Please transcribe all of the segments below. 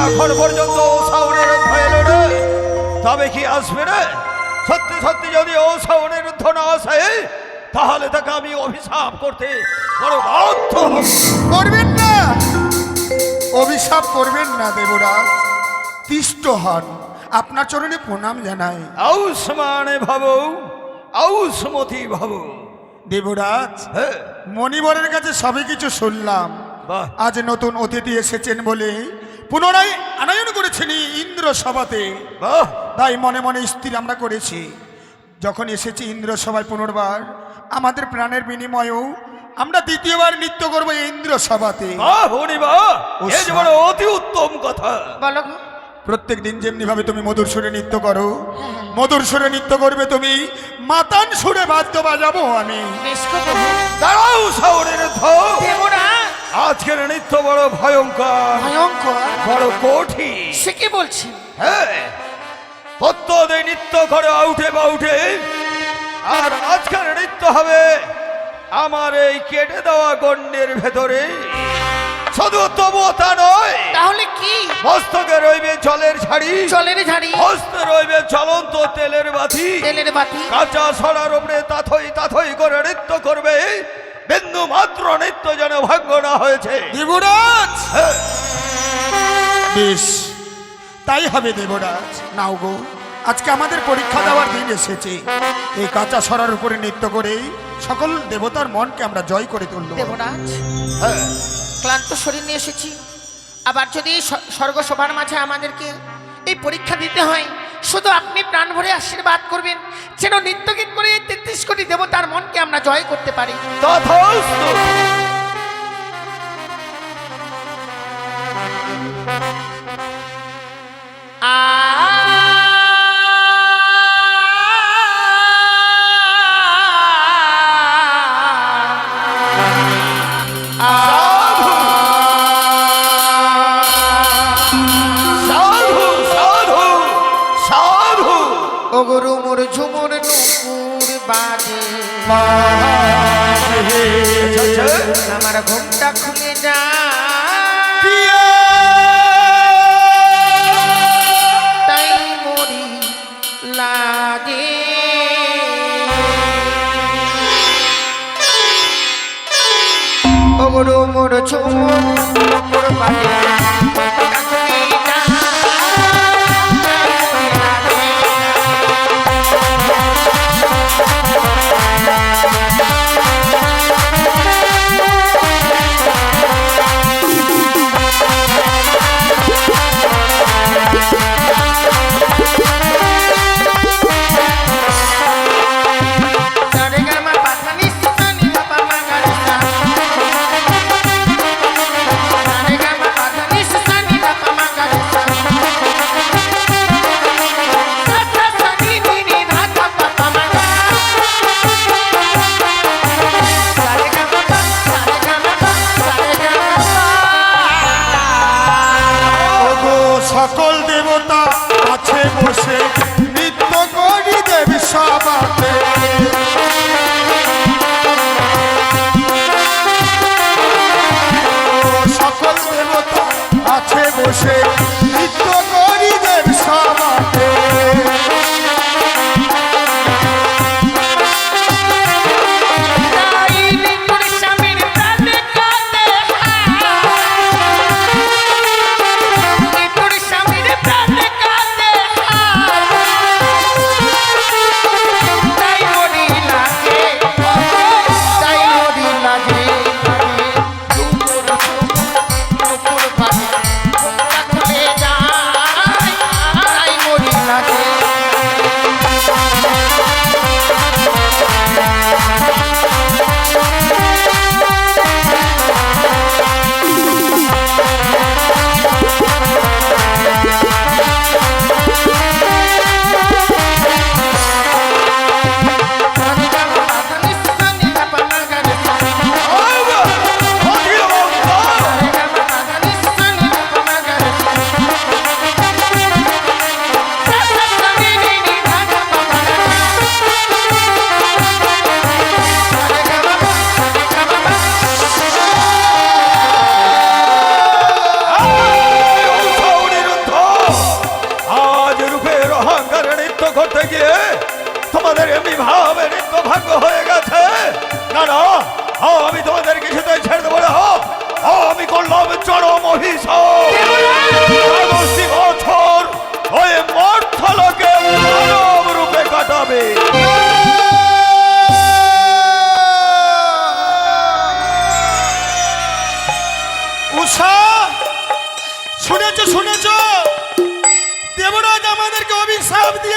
এখন পর্যন্ত শাওনের এলো রে, তবে কি আসবে রে? সত্যি সত্যি যদি ও শাওনের না আসে, তাহলে তাকে আমি অভিশাপ করতে বড় বাধ্য হব। করবেন না, অভিশাপ করবেন না দেবরাজ। তিষ্ট হন, আপনার চরণে প্রণাম জানাই। আউসমানে ভাবো, আউসমতি ভাবো। দেবরাজ, হ্যাঁ, মণিবরের কাছে সবই কিছু শুনলাম। বাহ। আজ নতুন অতিথি এসেছেন বলে পুনরায় আনয়ন করেছেন ইন্দ্র সভাতে। বাহ, তাই মনে মনে স্থির আমরা করেছি, যখন এসেছি ইন্দ্র সভায় পুনর্বার, আমাদের প্রাণের বিনিময়েও আমরা দ্বিতীয়বার নৃত্য করবো এই ইন্দ্র সভাতে। বাহ ভনি বাহ, এ যে বড় অতি উত্তম কথা। বলো গো। প্রত্যেক দিন যেমনি ভাবে তুমি মধুর সুরে নৃত্য করো, মধুর সুরে নৃত্য করবে তুমি, মাতান সুরে বাদ্য বাজাবো আমি। বেশ গো প্রভু। দাঁড়াও শাওনের ধো, দেবরাজ, আজকের নৃত্য বড় ভয়ঙ্কর, ভয়ঙ্কর। বড় কঠিন। সে কি বলছেন? হ্যাঁ, প্রত্যেক নৃত্য করে আউটে বাউটে, আর আজকের নৃত্য হবে আমার এই কেটে দেওয়া গন্ডের ভেতরে। শুধু তবুও তা নয়, তাহলে কি? মস্তকে রইবে জলের ঝাড়ি, জলের ঝাড়ি, হস্তে রইবে জ্বলন্ত তেলের বাতি, তেলের বাতি। কাঁচা সরার উপরে তাথই তাথই করে নৃত্য করবে, বিন্দু মাত্র নৃত্য যেন ভাগ্য না হয়েছে। দেবরাজ, হ্যাঁ, বেশ তাই হবে দেবরাজ। নাও গো, আজকে আমাদের পরীক্ষা দেওয়ার দিন এসেছে। এই কাঁচা সরার উপরে নৃত্য করে সকল দেবতার মনকে আমরা জয় করে তুলব। দেবরাজ, হ্যাঁ, ক্লান্ত শরীর নিয়ে এসেছি, আবার যদি স্বর্গ সভার মাঝে আমাদেরকে এই পরীক্ষা দিতে হয়, শুধু আপনি প্রাণ ভরে আশীর্বাদ করবেন যেন নৃত্যগীত করে এই 33 কোটি দেবতার মনকে আমরা জয় করতে পারি। তথাস্তু। সাধু সাধু সাধু। ও গুরু মোর ঝুমুর নুপুর বাজে, আমার ঘুমটা খুলে যা, তাই মরি লাগে। ও গুরু মোর ঝুমুর নুপুর বাজে, ঘুমটা খুলে যা, তাই মরি লাগে। সকল দেবতা আছে বসে নৃত্য করি দেবী সভাতে। সকল দেবতা আছে বসে নৃত্য করি দেবী সভাতে। স্বামীর প্রাণে কাঁদে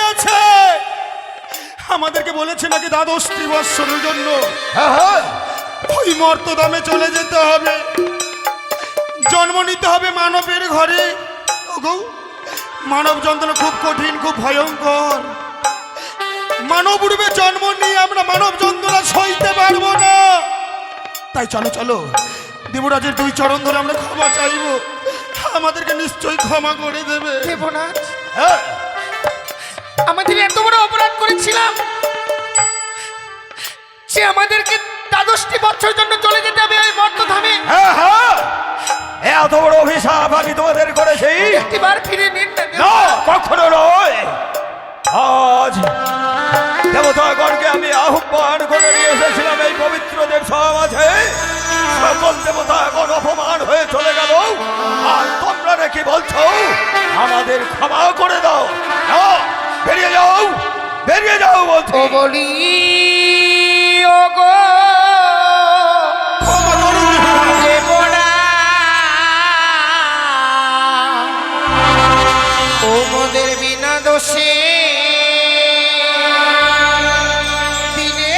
গেছে। আমাদেরকে বলেছে নাকি দ্বাদশটি বৎসরের জন্য হ্যাঁ হ্যাঁ ওই মর্তধামে চলে যেতে হবে, জন্ম নিতে হবে মানবের ঘরে। ওগো, মানব যন্ত্রণা খুব কঠিন, খুব ভয়ঙ্কর। মানব রূপে জন্ম নিয়ে আমরা মানব যন্ত্রণা সইতে পারবো না। তাই চলো চলো, দেবরাজের দুই চরণ ধরে আমরা ক্ষমা চাইবো, আমাদেরকে নিশ্চয়ই ক্ষমা করে দেবে। দেবরাজ, হ্যাঁ আমাদের এত বড় অপরাধ করেছিলাম সে আমাদেরকে দ্বাদশটি বছর জন্য চলে যেতে হবে ওই মর্তধামে। হ্যাঁ হ্যাঁ এত বড় অভিশাপ আমি তোমাদের করেছি? একটিবার ফিরে নিন না না, দেবরাজ। কখনো নয়। আজ দেবতাগণকে আমি আহ্বান করে নিয়ে এসেছিলাম এই পবিত্র দেব সমাজে। সকল দেবতাগণ অপমান হয়ে চলে গেল, আর তোমরা নাকি বলছো আমাদের ক্ষমা করে দাও? না, বেরিয়ে যাও, বেরিয়ে যাও বলছি। ও বলি ও গো ও মোদের বিনা দোষে দিলে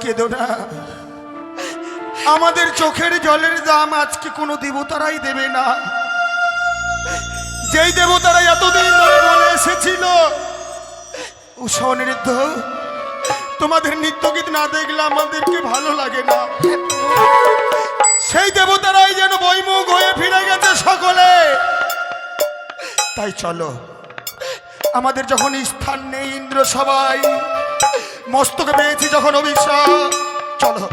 কেঁদো না। আমাদের চোখের জলের দাম আজকে কোনো দেবতারাই দেবে না। যেই দেবতারা এতদিন ধরে বলে এসেছিল উষা অনিরুদ্ধ, তোমাদের নৃত্যগীত না দেখলে আমাদেরকে ভালো লাগে না, সেই দেবতারাই যেন বৈমুখ হয়ে ফিরে গেছে সকলে। তাই চলো, আমাদের যখন স্থান নেই ইন্দ্র সবাই মস্তকে পেয়েছি যখন অভিশাপ, চলো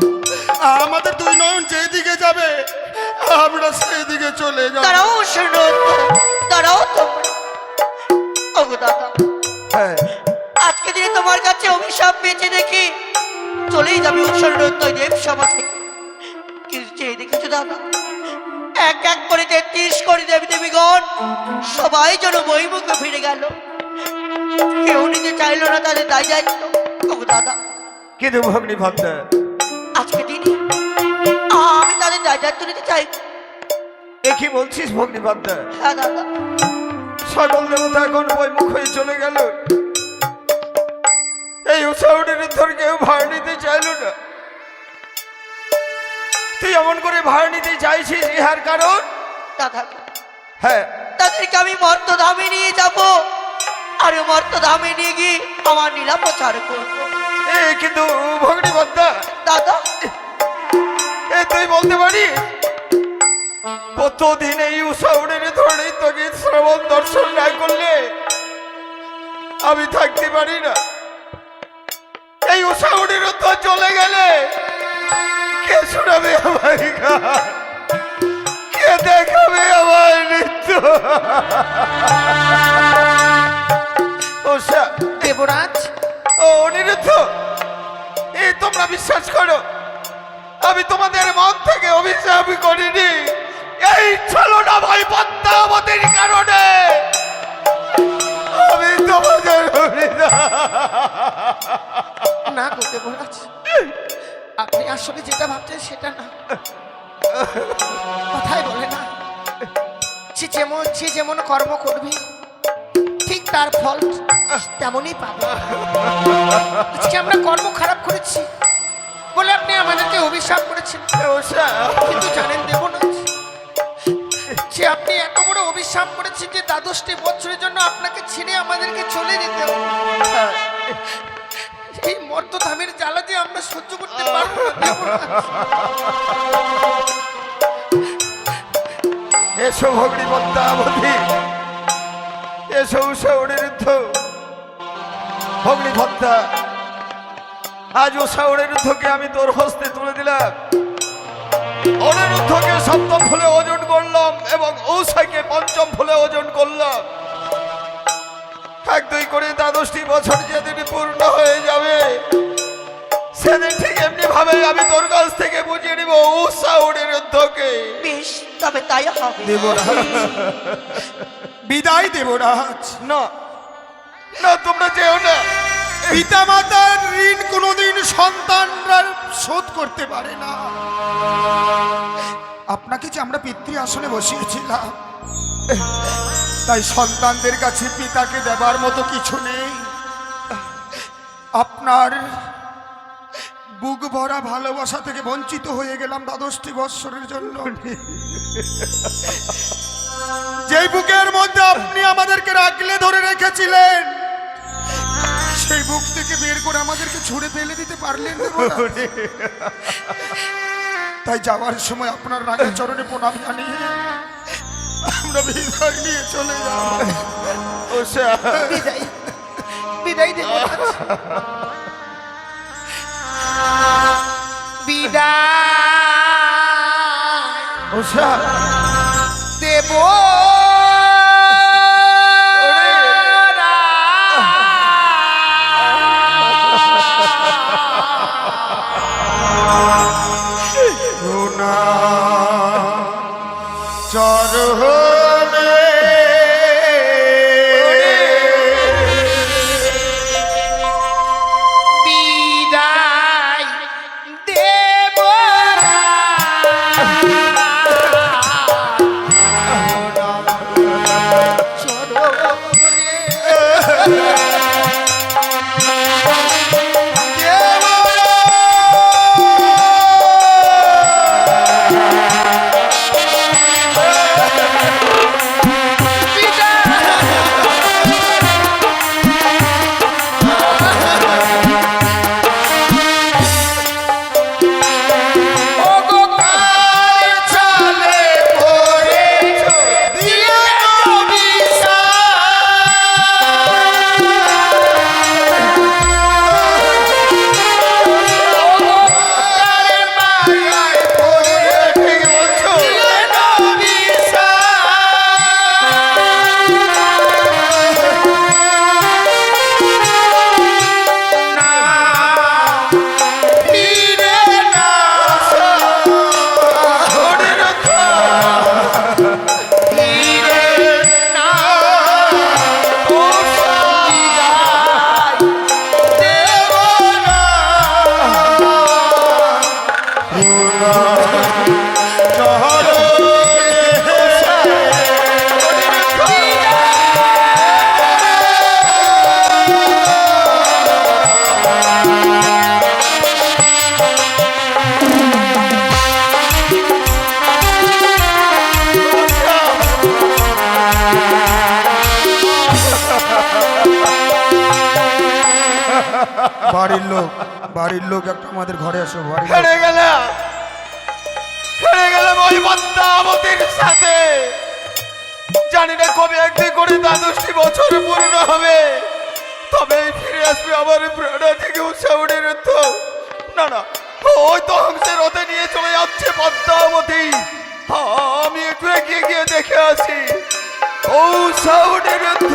আমাদের দুই নয়ন যেদিকে যাবে আমরা সেই দিকে চলে যাব। দাঁড়াও শোনো, দাঁড়াও তোমরা। ওগো দাদা, হ্যাঁ আজকে দিনে তোমার কাছে অভিশাপ পেয়েছে দেখি চলেই যাবে উৎসর্গোত্তর দেব সভা থেকে। কিন্তু যে দেখেছো দাদা, এক এক করে 33 কোটি দেবী দেবীগণ সবাই যেন বহিমুখে ফিরে গেল। কেউ নিতে চাইলো না তাদের দায় দায়িত্ব। ওগো দাদা, কিন্তু ভগ্নী ভাবনা, আজকে দিনে আমি তাদের দায় দায়িত্ব নিতে চাই। এ কি বলছিস ভগ্নী ভাবনা? হ্যাঁ দাদা, সকল দেবতা এখন বৈমুখ হয়ে চলে গেল, এই উৎসবের ধর কেউ ভার নিতে চাইল না। তুই এমন করে ভার নিতে চাইছিস, ইহার কারণ? দাদা হ্যাঁ তাদেরকে আমি মর্তধামে নিয়ে যাব, আর মর্তধামে নিয়ে গিয়ে আমার লীলা প্রচার করবো। এ কিন্তু ভগ্নী ভাবনা, দাদা, এ তুই বলতে পারিস কতদিন এই উৎসবের ধরে তোকে শ্রবণ দর্শন না করলে আমি থাকতে পারি না। এই উৎসবের তো চলে গেলে কে শোনাবে আমার গান, কে দেখাবে আমার নৃত্য? উষা, দেবরাজ, ও অনিরুদ্ধ, এই তোমরা বিশ্বাস করো আমি তোমাদের মন থেকে অভিশাপ সে আমি করিনি। এই ছলনা ভাই পদ্মাবতীর কারণে আমি তোমাদের না গো দেবরাজ, আপনি আসলে যেটা ভাবছেন সেটা না। কথাই বলে না, যে যেমন কর্ম করবে ঠিক তার ফল তেমনই পাবে। আজকে আমরা কর্ম খারাপ করেছি বলে আপনি আমাদেরকে অভিশাপ করেছেন, কিন্তু জানেন দেবরাজ, যে আপনি এত বড় অভিশাপ করেছেন যে 12টি বছরের জন্য আপনাকে ছেড়ে আমাদেরকে চলে যেতে হবে। এই মর্তধামের জ্বালা যে আমরা সহ্য করতে পারবো না দেবরাজ। এসো ভগ্নী পদ্মাবতী, এসো উষা অনিরুদ্ধ। ভগ্নী পদ্মা, আজ উষা অনিরুদ্ধকে আমি তোর হস্তে তুলে দিলাম। অনিরুদ্ধকে সপ্তম ফুলে ওজন করলাম এবং উষাকে পঞ্চম ফুলে ওজন করলাম। 1-2 করে 12টি বছর যেদিন পূর্ণ হয়ে যাবে সেদিন ঠিক এমনি ভাবে আমি তোর কাছ থেকে বুঝিয়ে নিব উষা অনিরুদ্ধকে। বেশ, তবে তাই হবে। দেবরাজ, বিদায় দেবরাজ। না না, তোমরা যেও না। পিতা মাতার ঋণ কোনোদিন সন্তানরা শোধ করতে পারে না। আপনাকে যে আমরা পিতৃ আসনে বসিয়েছিলাম, তাই সন্তানদের কাছে পিতাকে দেবার মতো কিছু নেই। আপনার বুক ভরা ভালোবাসা থেকে বঞ্চিত হয়ে গেলাম 12টি বৎসরের জন্য। যেই বুকের মধ্যে আপনি আমাদেরকে রাখলে ধরে রেখেছিলেন, সেই বুক থেকে বের করে আমাদেরকে ছুঁড়ে ফেলে দিতে পারলেন না। তাই যাওয়ার সময় আপনার রাগের চরণে প্রণাম জানিয়ে আমরা বিদায় নিয়ে চলে যাব। বিদায়, বিদায় দেবরাজ, বিদায় উষা দেব। চরণে বিদায় দেব। বাড়ির লোক একটা আমাদের ঘরে আসো। হেরে গেলাম ওই পদ্মাবতীর সাথে। জানি না কবে 1-2 করে 12টি বছর পূর্ণ হবে, তবে ফিরে আসবে আমার প্রাণা থেকে উষা অনিরুদ্ধ। না না, ওই তো হংসের রথে নিয়ে চলে যাচ্ছে পদ্মাবতী। আমি একটু এগিয়ে গিয়ে দেখে আসি। উষা অনিরুদ্ধ।